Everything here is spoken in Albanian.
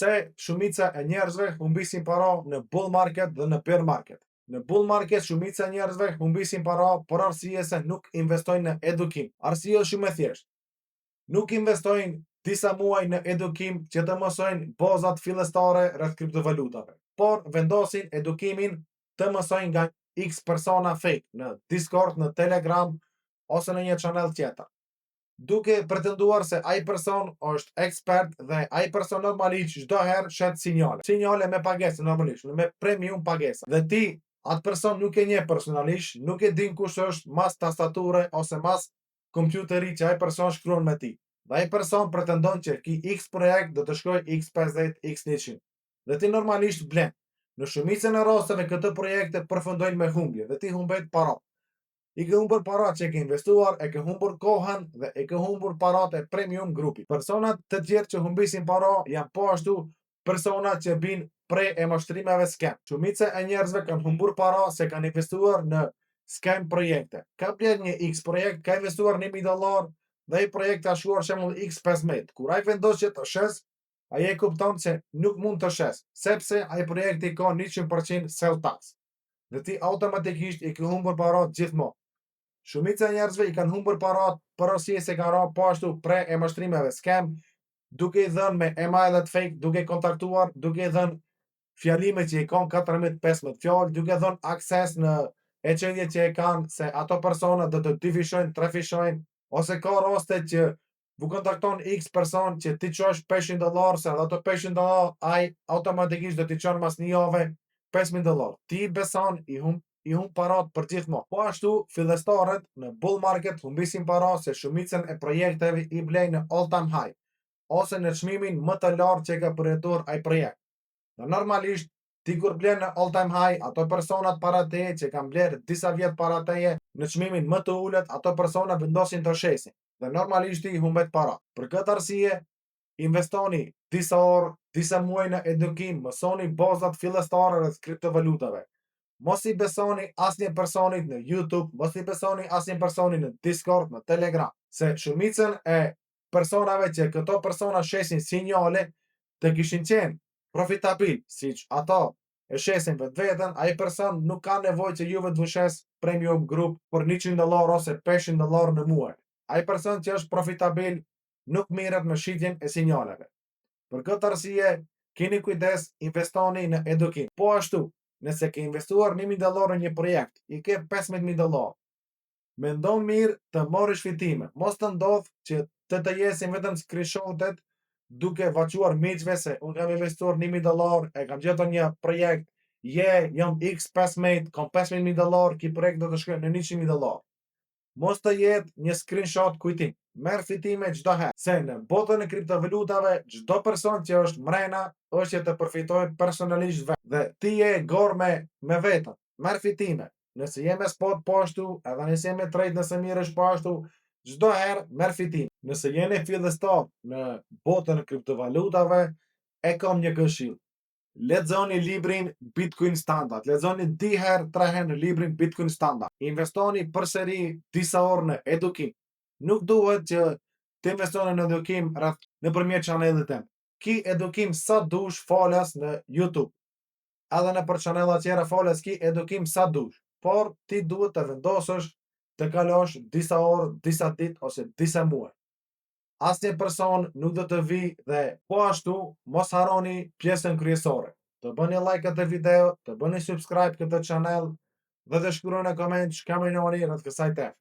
Pse shumica e njerëzve humbisin para në bull market dhe në bear market. Në bull market shumica e njerëzve humbisin para për arsye se nuk investojnë në edukim. Arsyeja është shumë e thjeshtë. Nuk investojnë disa muaj në edukim që të mësojnë bazat fillestare rreth kriptovalutave, por vendosin edukimin të mësojnë nga X persona fake në Discord, në Telegram ose në një channel tjetër, duke pretenduar se ai person është ekspert dhe ai person normalisht çdo herë shet sinjale me pagesë normalisht, me premium pagesa. Dhe ti atë person nuk e njeh personalisht, nuk e din kush është mas tastature ose mas kompjuteri që ai person shkruan me ti. Dhe ai person pretendon që ki X projekt do të shkojë X50, X100. Dhe ti normalisht blen. Në shumicën e rasteve këtë projekte përfundojnë me humbje dhe ti humbet para. I ke humbur parat që ke investuar, e ke humbur kohën dhe e ke humbur parat e premium grupit. Personat të tjerë që humbisin para janë po ashtu persona që bin prej e mashtrimeve scam. Shumica e njerëzve kanë humbur para se kanë investuar në scam projekte. Ka bler një X projekt, ka investuar $1000 dhe ai projekt ka shkuar shembull X15. Kur ai vendos që të shes, ai e kupton se nuk mund të shes, sepse ai projekti ka 100% sell tax. Dhe ti automatikisht i ke humbur parat gjithmonë. Shumica e njerëzve i kanë humbur parat për arsye se kanë rënë po ashtu pre e mashtrimeve scam, duke i dhënë me emailet fake, duke kontaktuar, duke i dhënë fjalime që i kanë 14-15 fjalë, duke dhënë akses në e që e kanë se ato persona do të dyfishojnë, trefishojnë, ose ka raste që vu kontakton X person që ti qosh $500 se ato $500 ai automatikisht do t'i çon mas një jave $5000. Ti beson i humb parat për gjithmonë. Po ashtu fillestarët në bull market humbisin para se shumicën e projekteve i blejnë në all time high ose në çmimin më të lartë që ka përjetuar ai projekt. Dhe normalisht ti kur blen në all time high, ato personat para teje që kanë bler disa vjet para teje në çmimin më të ulët, ato persona vendosin të shesin dhe normalisht ti humbet para. Për këtë arsye, investoni disa orë, disa muaj në edukim, mësoni bazat fillestare rreth kriptovalutave. Mos i besoni asnjë personit në YouTube, mos i besoni asnjë personit në Discord, në Telegram, se shumicën e personave që këto persona shesin sinjale të kishin qenë profitabil, siç ato e shesin vetveten, ai person nuk ka nevojë që juve t'vu shes premium grup për $100 ose $500 në muaj. Ai person që është profitabil nuk merret me shitjen e sinjaleve. Për këtë arsye, keni kujdes, investoni në edukim. Po ashtu, nëse ke investuar $1000 në një projekt, i ke $15000. Mendo mirë të marrësh fitime. Mos të ndodh që të jesin vetëm screenshotet duke vaquar miqve se unë kam investuar $1000, e kam gjetur një projekt, jam X15, kam $5000, ki projekt do të shkojë në $100,000. Mos të jetë një screenshot kujtim. Merr fitime çdo herë, se në botën e kriptovalutave çdo person që është mrena është që të përfitojë personalisht vetë. Dhe ti je gorë me vetën. Merr fitime. Nëse je me spot po ashtu, edhe nëse je me trade nëse mirësh po ashtu, çdo herë merr fitime. Nëse jeni fillestar në botën e kriptovalutave, e kam një këshill. Lexoni librin Bitcoin Standard. Lexoni 2 herë, 3 herë në librin Bitcoin Standard. Investoni përsëri disa orë në edukim. Nuk duhet që të investoni në edukim nëpërmjet chanelit tim. Ki edukim sa dush falas në YouTube. Edhe në për chanella tjera falas ki edukim sa dush. Por ti duhet të vendosësh të kalosh disa orë, disa ditë ose disa muaj. Asnjë person nuk do të vi dhe po ashtu mos harroni pjesën kryesore. Të bëni like këtë video, të bëni subscribe këtë channel dhe të shkruani në koment çka mendoni rreth kësaj teme.